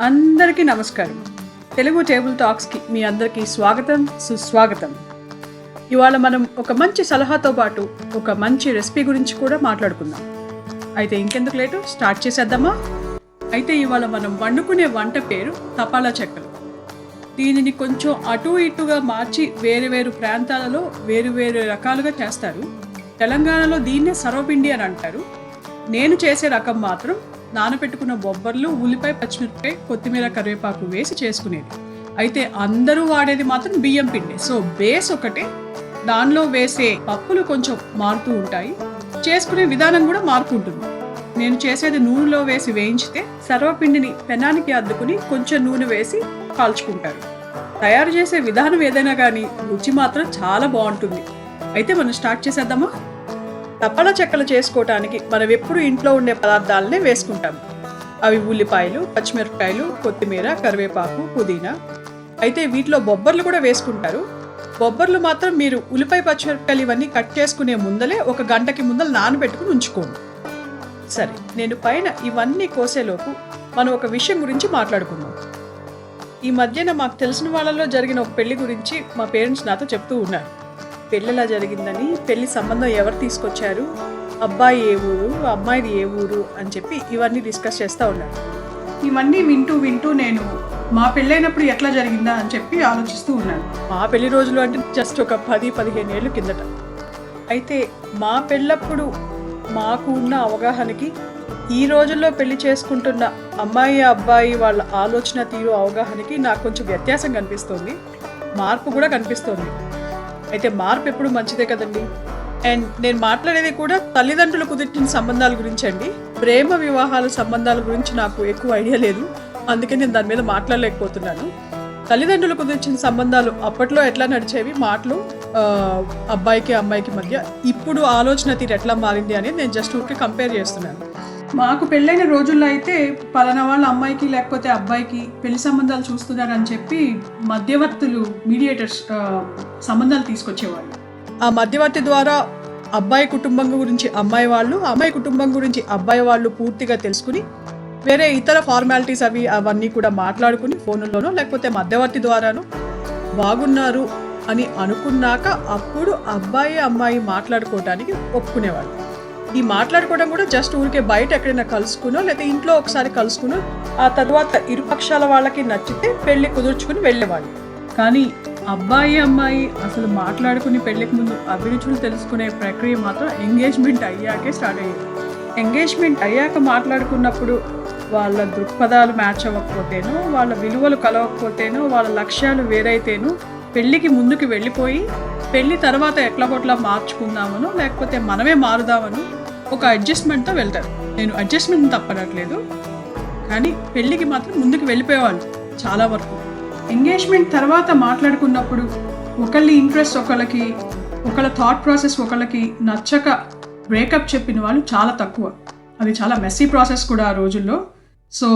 అందరికీ నమస్కారం. తెలుగు టేబుల్ టాక్స్కి మీ అందరికీ స్వాగతం, సుస్వాగతం. ఇవాళ మనం ఒక మంచి సలహాతో పాటు ఒక మంచి రెసిపీ గురించి కూడా మాట్లాడుకుందాం. అయితే ఇంకెందుకు లేటు, స్టార్ట్ చేసేద్దామా? అయితే ఇవాళ మనం వండుకునే వంట పేరు తపాలా చెక్కలు. దీనిని కొంచెం అటు ఇటుగా మార్చి వేరు వేరు ప్రాంతాలలో వేరు వేరు రకాలుగా చేస్తారు. తెలంగాణలో దీన్నే సర్వపిండి అని అంటారు. నేను చేసే రకం మాత్రం నానబెట్టుకున్న బొబ్బర్లు, ఉల్లిపాయ, పచ్చిమిరపకాయ, కొత్తిమీర, కరివేపాకు వేసి చేసుకునేది. అయితే అందరూ వాడేది మాత్రం బియ్యం పిండి. సో బేస్ ఒకటే, దానిలో వేసే పప్పులు కొంచెం మారుతూ ఉంటాయి, చేసుకునే విధానం కూడా మారుతూ ఉంటుంది. నేను చేసేది నూనెలో వేసి వేయించితే సర్వపిండిని పెనానికి అద్దుకుని కొంచెం నూనె వేసి కాల్చుకుంటారు. తయారు చేసే విధానం ఏదైనా కానీ రుచి మాత్రం చాలా బాగుంటుంది. అయితే మనం స్టార్ట్ చేసేద్దామా? తపాలా చెక్కలు చేసుకోవటానికి మనం ఎప్పుడు ఇంట్లో ఉండే పదార్థాలనే వేసుకుంటాం. అవి ఉల్లిపాయలు, పచ్చిమిరపకాయలు, కొత్తిమీర, కరివేపాకు, పుదీనా. అయితే వీటిలో బొబ్బర్లు కూడా వేసుకుంటారు. బొబ్బర్లు మాత్రం మీరు ఉల్లిపాయ, పచ్చిమిరపకాయలు ఇవన్నీ కట్ చేసుకునే ముందలే ఒక గంటకి ముందర నానబెట్టుకుని ఉంచుకోండి. సరే, నేను పైన ఇవన్నీ కోసేలోపు మనం ఒక విషయం గురించి మాట్లాడుకుందాం. ఈ మధ్యన మాకు తెలిసిన వాళ్ళలో జరిగిన ఒక పెళ్లి గురించి మా పేరెంట్స్ నాతో చెప్తూ ఉన్నారు. పెళ్ళిలా జరిగిందని, పెళ్లి సంబంధం ఎవరు తీసుకొచ్చారు, అబ్బాయి ఏ ఊరు, అమ్మాయిది ఏ ఊరు అని చెప్పి ఇవన్నీ డిస్కస్ చేస్తూ ఉన్నారు. ఇవన్నీ వింటూ వింటూ నేను మా పెళ్ళైనప్పుడు ఎట్లా జరిగిందా అని చెప్పి ఆలోచిస్తూ ఉన్నాను. మా పెళ్లి రోజులు అంటే జస్ట్ ఒక 10-15 ఏళ్ళు కిందట. అయితే మా పెళ్ళప్పుడు మాకు ఉన్న అవగాహనకి ఈ రోజుల్లో పెళ్లి చేసుకుంటున్న అమ్మాయి అబ్బాయి వాళ్ళ ఆలోచన తీరు అవగాహనకి నాకు కొంచెం వ్యత్యాసం కనిపిస్తుంది, మార్పు కూడా కనిపిస్తుంది. అయితే మార్పు ఎప్పుడు మంచిదే కదండి. అండ్ నేను మాట్లాడేది కూడా తల్లిదండ్రులు కుదిర్చిన సంబంధాల గురించి అండి. ప్రేమ వివాహాల సంబంధాల గురించి నాకు ఎక్కువ ఐడియా లేదు, అందుకే నేను దాని మీద మాట్లాడలేకపోతున్నాను. తల్లిదండ్రులు కుదిర్చిన సంబంధాలు అప్పట్లో ఎట్లా నడిచేవి మాటలు అబ్బాయికి అమ్మాయికి మధ్య, ఇప్పుడు ఆలోచన తీరు ఎట్లా మారింది అనేది నేను జస్ట్ ఊరికి కంపేర్ చేస్తున్నాను. మాకు పెళ్ళైన రోజుల్లో అయితే పలానా వాళ్ళ అమ్మాయికి లేకపోతే అబ్బాయికి పెళ్లి సంబంధాలు చూస్తున్నారని చెప్పి మధ్యవర్తులు, మీడియేటర్స్ సంబంధాలు తీసుకొచ్చేవాళ్ళు. ఆ మధ్యవర్తి ద్వారా అబ్బాయి కుటుంబం గురించి అమ్మాయి వాళ్ళు, అమ్మాయి కుటుంబం గురించి అబ్బాయి వాళ్ళు పూర్తిగా తెలుసుకుని వేరే ఇతర ఫార్మాలిటీస్ అవన్నీ కూడా మాట్లాడుకుని ఫోన్లోనో లేకపోతే మధ్యవర్తి ద్వారానో బాగున్నారు అని అనుకున్నాక అప్పుడు అబ్బాయి అమ్మాయి మాట్లాడుకోవడానికి ఒప్పుకునేవాళ్ళు. ఈ మాట్లాడుకోవడం కూడా జస్ట్ ఊరికే బయట ఎక్కడైనా కలుసుకునో లేదా ఇంట్లో ఒకసారి కలుసుకునో ఆ తర్వాత ఇరుపక్షాల వాళ్ళకి నచ్చితే పెళ్లి కుదుర్చుకుని వెళ్ళేవాళ్ళు. కానీ అబ్బాయి అమ్మాయి అసలు మాట్లాడుకుని పెళ్లికి ముందు అభిరుచులు తెలుసుకునే ప్రక్రియ మాత్రం ఎంగేజ్మెంట్ అయ్యాకే స్టార్ట్ అయ్యేది. ఎంగేజ్మెంట్ అయ్యాక మాట్లాడుకున్నప్పుడు వాళ్ళ దృక్పథాలు మ్యాచ్ అవ్వకపోతేనో, వాళ్ళ విలువలు కలవకపోతేనో, వాళ్ళ లక్ష్యాలు వేరైతేనో పెళ్లికి ముందుకు వెళ్ళిపోయి పెళ్లి తర్వాత ఎట్లా మార్చుకుందామనో లేకపోతే మనమే మారుదామనో ఒక అడ్జస్ట్మెంట్తో వెళ్తారు. నేను అడ్జస్ట్మెంట్ తప్పనట్లేదు, కానీ పెళ్ళికి మాత్రం ముందుకు వెళ్ళిపోయేవాళ్ళు చాలా వరకు. ఎంగేజ్మెంట్ తర్వాత మాట్లాడుకున్నప్పుడు ఒకళ్ళ ఇంట్రెస్ట్ ఒకళ్ళకి, ఒకళ్ళ థాట్ ప్రాసెస్ ఒకళ్ళకి నచ్చక బ్రేకప్ చెప్పిన వాళ్ళు చాలా తక్కువ. అది చాలా మెస్సీ ప్రాసెస్ కూడా ఆ రోజుల్లో. సో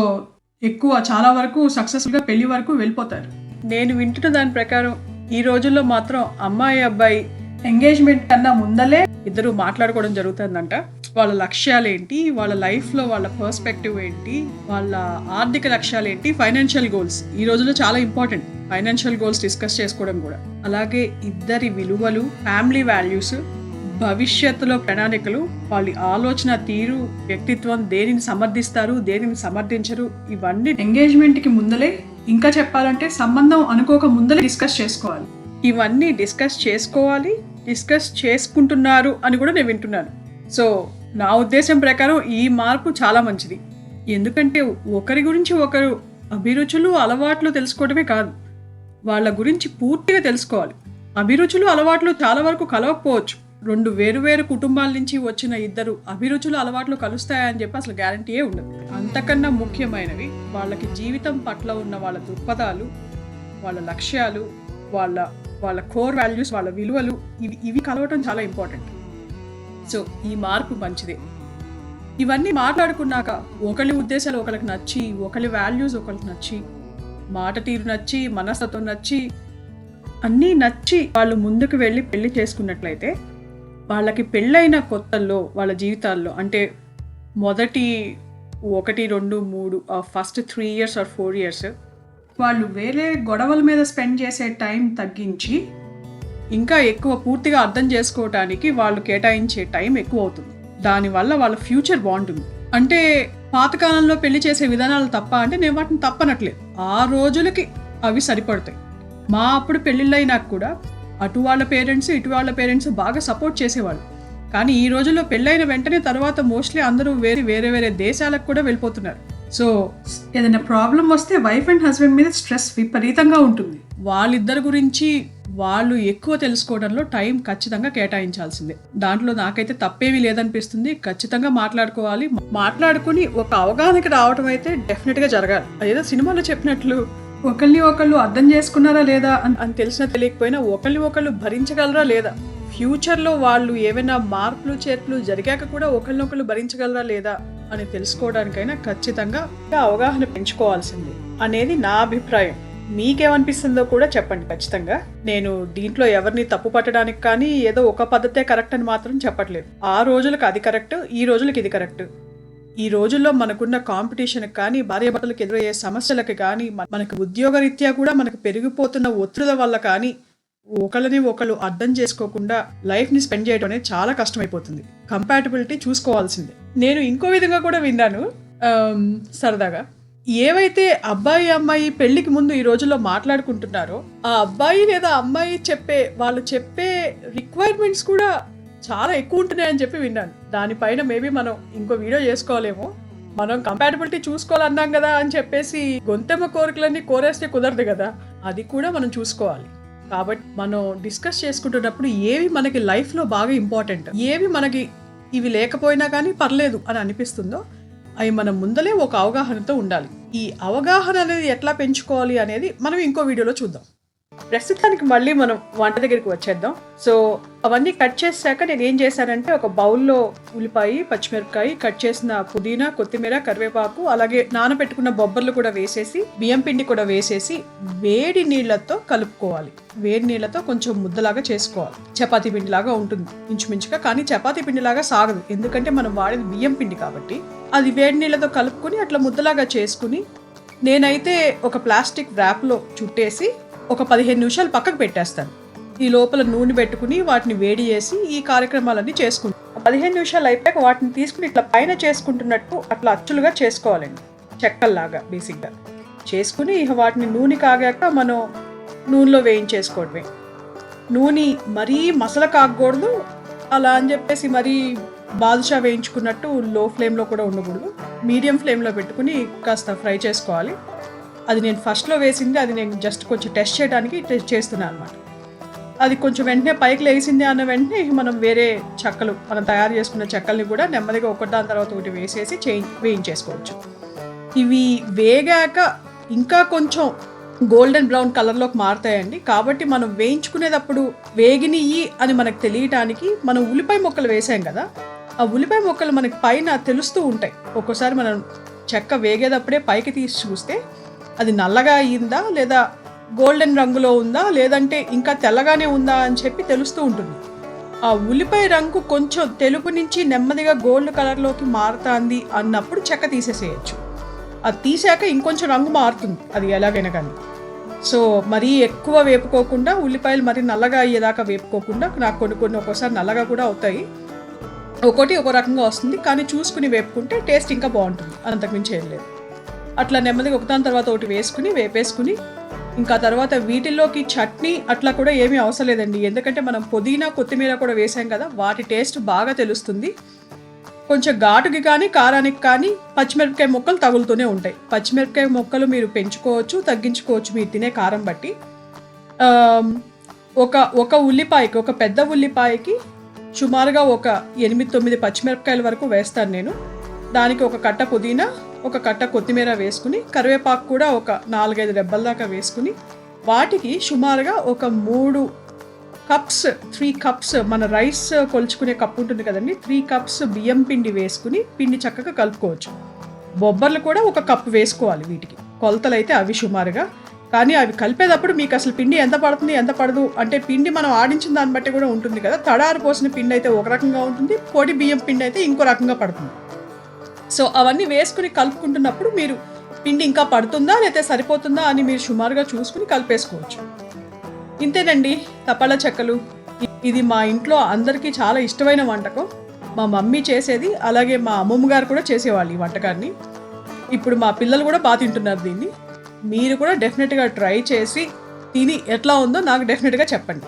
ఎక్కువ చాలా వరకు సక్సెస్ఫుల్గా పెళ్లి వరకు వెళ్ళిపోతారు. నేను వింటున్న దాని ప్రకారం ఈ రోజుల్లో మాత్రం అమ్మాయి అబ్బాయి ఎంగేజ్మెంట్ కన్నా ముందలే ఇద్దరు మాట్లాడుకోవడం జరుగుతుందంట. వాళ్ళ లక్ష్యాలు ఏంటి, వాళ్ళ లైఫ్లో వాళ్ళ పర్స్పెక్టివ్ ఏంటి, వాళ్ళ ఆర్థిక లక్ష్యాలు ఏంటి, ఫైనాన్షియల్ గోల్స్ ఈ రోజుల్లో చాలా ఇంపార్టెంట్. ఫైనాన్షియల్ గోల్స్ డిస్కస్ చేసుకోవడం కూడా. అలాగే ఇద్దరి విలువలు, ఫ్యామిలీ వాల్యూస్, భవిష్యత్తులో ప్రణాళికలు, వాళ్ళ ఆలోచన తీరు, వ్యక్తిత్వం, దేనిని సమర్థిస్తారు, దేనిని సమర్థించరు, ఇవన్నీ ఎంగేజ్మెంట్కి ముందలే, ఇంకా చెప్పాలంటే సంబంధం అనుకోక ముందలే డిస్కస్ చేసుకోవాలి. ఇవన్నీ డిస్కస్ చేసుకోవాలి, డిస్కస్ చేసుకుంటున్నారు అని కూడా నేను వింటున్నాను. సో నా ఉద్దేశం ప్రకారం ఈ మార్పు చాలా మంచిది. ఎందుకంటే ఒకరి గురించి ఒకరు అభిరుచులు, అలవాట్లు తెలుసుకోవడమే కాదు, వాళ్ళ గురించి పూర్తిగా తెలుసుకోవాలి. అభిరుచులు, అలవాట్లు చాలా వరకు కలవకపోవచ్చు. రెండు వేరు కుటుంబాల నుంచి వచ్చిన ఇద్దరు అభిరుచులు, అలవాట్లు కలుస్తాయని చెప్పి అసలు గ్యారంటీయే ఉండదు. అంతకన్నా ముఖ్యమైనవి వాళ్ళకి జీవితం పట్ల ఉన్న వాళ్ళ దృక్పథాలు, వాళ్ళ లక్ష్యాలు, వాళ్ళ కోర్ వాల్యూస్, వాళ్ళ విలువలు, ఇవి కలవటం చాలా ఇంపార్టెంట్. సో ఈ మార్పు మంచిదే. ఇవన్నీ మాట్లాడుకున్నాక ఒకరి ఉద్దేశాలు ఒకరికి నచ్చి, ఒకరి వాల్యూస్ ఒకరికి నచ్చి, మాట తీరు నచ్చి, మనస్తత్వం నచ్చి, అన్నీ నచ్చి వాళ్ళు ముందుకు వెళ్ళి పెళ్లి చేసుకున్నట్లయితే వాళ్ళకి పెళ్ళైన కొత్తల్లో వాళ్ళ జీవితాల్లో, అంటే మొదటి 1, 2, 3 ఫస్ట్ 3 ఇయర్స్ ఆర్ 4 ఇయర్స్ వాళ్ళు వేరే గొడవల మీద స్పెండ్ చేసే టైం తగ్గించి ఇంకా ఎక్కువ పూర్తిగా అర్థం చేసుకోవటానికి వాళ్ళు కేటాయించే టైం ఎక్కువ అవుతుంది. దానివల్ల వాళ్ళ ఫ్యూచర్ బాగుంటుంది. అంటే పాతకాలంలో పెళ్లి చేసే విధానాలు తప్ప అంటే నేను వాటిని తప్పనట్లేదు. ఆ రోజులకి అవి సరిపడతాయి. మా అప్పుడు పెళ్ళిళ్ళైనాక కూడా అటు వాళ్ళ పేరెంట్స్ ఇటు వాళ్ళ పేరెంట్స్ బాగా సపోర్ట్ చేసేవాళ్ళు. కానీ ఈ రోజుల్లో పెళ్ళైన వెంటనే తర్వాత మోస్ట్లీ అందరూ వేరే వేరే దేశాలకు కూడా వెళ్ళిపోతున్నారు. సో ఏదైనా ప్రాబ్లం వస్తే వైఫ్ అండ్ హస్బెండ్ మీద స్ట్రెస్ విపరీతంగా ఉంటుంది. వాళ్ళిద్దరి గురించి వాళ్ళు ఎక్కువ తెలుసుకోవడంలో టైం ఖచ్చితంగా కేటాయించాల్సిందే. దాంట్లో నాకైతే తప్పేమీ లేదనిపిస్తుంది. ఖచ్చితంగా మాట్లాడుకోవాలి. మాట్లాడుకుని ఒక అవగాహనకి రావడం అయితే డెఫినెట్గా జరగాలి. అదేదో సినిమాలో చెప్పినట్లు ఒకరిని ఒకళ్ళు అర్థం చేసుకున్నారా లేదా అని తెలిసినా తెలియకపోయినా ఒకరిని ఒకళ్ళు భరించగలరా లేదా, ఫ్యూచర్లో వాళ్ళు ఏమైనా మార్పులు చేర్పులు జరిగాక కూడా ఒకరినొకళ్ళు భరించగలరా లేదా అని తెలుసుకోవడానికైనా ఖచ్చితంగా అవగాహన పెంచుకోవాల్సింది అనేది నా అభిప్రాయం. మీకేమనిపిస్తుందో కూడా చెప్పండి ఖచ్చితంగా. నేను దీంట్లో ఎవరిని తప్పు పట్టడానికి కానీ ఏదో ఒక పద్ధతే కరెక్ట్ అని మాత్రం చెప్పట్లేదు. ఆ రోజులకు అది కరెక్ట్, ఈ రోజులకు ఇది కరెక్ట్. ఈ రోజుల్లో మనకున్న కాంపిటీషన్కి కానీ భార్యాభర్తలకు ఎదురయ్యే సమస్యలకు కానీ మనకు ఉద్యోగరీత్యా కూడా మనకు పెరిగిపోతున్న ఒత్తిడి వల్ల కానీ ఒకళ్ళని ఒకళ్ళు అర్థం చేసుకోకుండా లైఫ్ని స్పెండ్ చేయడం అనేది చాలా కష్టమైపోతుంది. కంపాటబిలిటీ చూసుకోవాల్సిందే. నేను ఇంకో విధంగా కూడా విన్నాను సరదాగా. ఏవైతే అబ్బాయి అమ్మాయి పెళ్లికి ముందు ఈ రోజుల్లో మాట్లాడుకుంటున్నారో ఆ అబ్బాయి లేదా అమ్మాయి వాళ్ళు చెప్పే రిక్వైర్మెంట్స్ కూడా చాలా ఎక్కువ ఉంటున్నాయని చెప్పి విన్నాను. దానిపైన మేబీ మనం ఇంకో వీడియో చేసుకోవాలేమో. మనం కంపాటబిలిటీ చూసుకోవాలన్నాం కదా అని చెప్పేసి గొంతెమ్మ కోరికలన్నీ కోరేస్తే కుదరదు కదా, అది కూడా మనం చూసుకోవాలి. కాబట్టి మనం డిస్కస్ చేసుకుంటున్నప్పుడు ఏవి మనకి లైఫ్లో బాగా ఇంపార్టెంట్, ఏవి మనకి ఇవి లేకపోయినా కానీ పర్లేదు అని అనిపిస్తుందో అవి మనం ముందలే ఒక అవగాహనతో ఉండాలి. ఈ అవగాహన అనేది ఎట్లా పెంచుకోవాలి అనేది మనం ఇంకో వీడియోలో చూద్దాం. ప్రస్తుతానికి మళ్ళీ మనం వంట దగ్గరికి వచ్చేద్దాం. సో అవన్నీ కట్ చేశాక నేను ఏం చేశానంటే ఒక బౌల్లో ఉల్లిపాయ, పచ్చిమిరపకాయ, కట్ చేసిన పుదీనా, కొత్తిమీర, కరివేపాకు, అలాగే నానబెట్టుకున్న బొబ్బర్లు కూడా వేసేసి బియ్యం పిండి కూడా వేసేసి వేడి నీళ్లతో కలుపుకోవాలి. వేడి నీళ్లతో కొంచెం ముద్దలాగా చేసుకోవాలి. చపాతీ పిండిలాగా ఉంటుంది ఇంచుమించుగా, కానీ చపాతీ పిండిలాగా సాగదు. ఎందుకంటే మనం వాడేది బియ్యం పిండి కాబట్టి అది వేడి నీళ్లతో కలుపుకొని అట్లా ముద్దలాగా చేసుకుని నేనైతే ఒక ప్లాస్టిక్ ర్యాప్లో చుట్టేసి ఒక 15 నిమిషాలు పక్కకు పెట్టేస్తాను. ఈ లోపల నూనె పెట్టుకుని వాటిని వేడి చేసి ఈ కార్యక్రమాలన్నీ చేసుకుంటాను. 15 నిమిషాలు అయిపోయాక వాటిని తీసుకుని ఇట్లా పైన చేసుకుంటున్నట్టు అట్లా అచ్చులుగా చేసుకోవాలండి, చెక్కల్లాగా బేసిక్గా చేసుకుని వాటిని నూనె కాగాక మనం నూనెలో వేయించేసుకోవడమే. నూనె మరీ మసల కాగకూడదు, అలా అని చెప్పేసి మరీ బాదుషా వేయించుకున్నట్టు లో ఫ్లేమ్లో కూడా ఉండకూడదు. మీడియం ఫ్లేమ్లో పెట్టుకుని కాస్త ఫ్రై చేసుకోవాలి. అది నేను ఫస్ట్లో వేసింది, అది నేను జస్ట్ కొంచెం టెస్ట్ చేయడానికి చేస్తున్నాను అనమాట. అది కొంచెం వెంటనే పైకి లేచింది అన్న వెంటనే మనం వేరే చెక్కలు, మనం తయారు చేసుకున్న చెక్కల్ని కూడా నెమ్మదిగా ఒకదాని తర్వాత ఒకటి వేసేసి వేయించేసుకోవచ్చు. ఇవి వేగాక ఇంకా కొంచెం గోల్డెన్ బ్రౌన్ కలర్లోకి మారుతాయండి. కాబట్టి మనం వేయించుకునేటప్పుడు వేగినయి అని మనకు తెలియటానికి మనం ఉల్లిపాయ ముక్కలు వేసాం కదా, ఆ ఉల్లిపాయ ముక్కలు మనకి పైన తెలుస్తూ ఉంటాయి. ఒక్కోసారి మనం చెక్క వేగేటప్పుడే పైకి తీసి చూస్తే అది నల్లగా అయ్యిందా లేదా గోల్డెన్ రంగులో ఉందా లేదంటే ఇంకా తెల్లగానే ఉందా అని చెప్పి తెలుస్తూ ఉంటుంది. ఆ ఉల్లిపాయ రంగు కొంచెం తెలుపు నుంచి నెమ్మదిగా గోల్డ్ కలర్లోకి మారుతుంది అన్నప్పుడు చెక్క తీసేసేయచ్చు. అది తీసాక ఇంకొంచెం రంగు మారుతుంది అది ఎలాగైనా కానీ. సో మరీ ఎక్కువ వేపుకోకుండా, ఉల్లిపాయలు మరీ నల్లగా అయ్యేదాకా వేపుకోకుండా, నాకు కొన్ని ఒక్కోసారి నల్లగా కూడా అవుతాయి, ఒక్కోటి ఒక రకంగా వస్తుంది, కానీ చూసుకుని వేపుకుంటే టేస్ట్ ఇంకా బాగుంటుంది, అంతకుమించి ఏం లేదు. అట్లా నెమ్మదిగా ఒకదాని తర్వాత ఒకటి వేసుకుని వేపేసుకుని ఇంకా తర్వాత వీటిల్లోకి చట్నీ అట్లా కూడా ఏమీ అవసరం లేదండి. ఎందుకంటే మనం పుదీనా, కొత్తిమీర కూడా వేసాం కదా, వాటి టేస్ట్ బాగా తెలుస్తుంది. కొంచెం ఘాటుకి కానీ కారానికి కానీ పచ్చిమిరపకాయ ముక్కలు తగులుతూనే ఉంటాయి. పచ్చిమిరపకాయ ముక్కలు మీరు పెంచుకోవచ్చు, తగ్గించుకోవచ్చు మీరు తినే కారం బట్టి. ఒక ఉల్లిపాయకి, ఒక పెద్ద ఉల్లిపాయకి సుమారుగా ఒక 8-9 పచ్చిమిరపకాయల వరకు వేస్తాను నేను. దానికి ఒక కట్ట పుదీనా, ఒక కట్ట కొత్తిమీర వేసుకుని, కరివేపాకు కూడా ఒక 4-5 రెబ్బల దాకా వేసుకుని, వాటికి సుమారుగా ఒక 3 కప్స్ మన రైస్ కొలుచుకునే కప్పు ఉంటుంది కదండి, 3 కప్స్ బియ్యం పిండి వేసుకుని పిండి చక్కగా కలుపుకోవచ్చు. బొబ్బర్లు కూడా ఒక కప్పు వేసుకోవాలి. వీటికి కొలతలు అయితే అవి సుమారుగా. కానీ అవి కలిపేటప్పుడు మీకు అసలు పిండి ఎంత పడుతుంది ఎంత పడదు అంటే పిండి మనం ఆడించిన దాన్ని బట్టి కూడా ఉంటుంది కదా. తడారు పోసిన పిండి అయితే ఒక రకంగా ఉంటుంది, పొడి బియ్యం పిండి అయితే ఇంకో రకంగా పడుతుంది. సో అవన్నీ వేసుకుని కలుపుకుంటున్నప్పుడు మీరు పిండి ఇంకా పడుతుందా లేకపోతే సరిపోతుందా అని మీరు సుమారుగా చూసుకుని కలిపేసుకోవచ్చు. ఇంతేనండి తపాలా చెక్కలు. ఇది మా ఇంట్లో అందరికీ చాలా ఇష్టమైన వంటకం. మా మమ్మీ చేసేది, అలాగే మా అమ్మమ్మ గారు కూడా చేసేవాళ్ళు ఈ వంటకాన్ని. ఇప్పుడు మా పిల్లలు కూడా బాగా తింటున్నారు దీన్ని. మీరు కూడా డెఫినెట్గా ట్రై చేసి తిని ఎట్లా ఉందో నాకు డెఫినెట్గా చెప్పండి.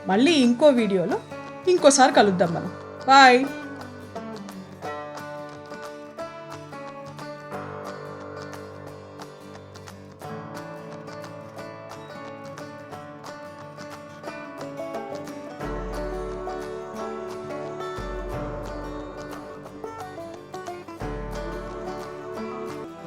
మళ్ళీ ఇంకో వీడియోలో ఇంకోసారి కలుద్దాం మనం. బాయ్.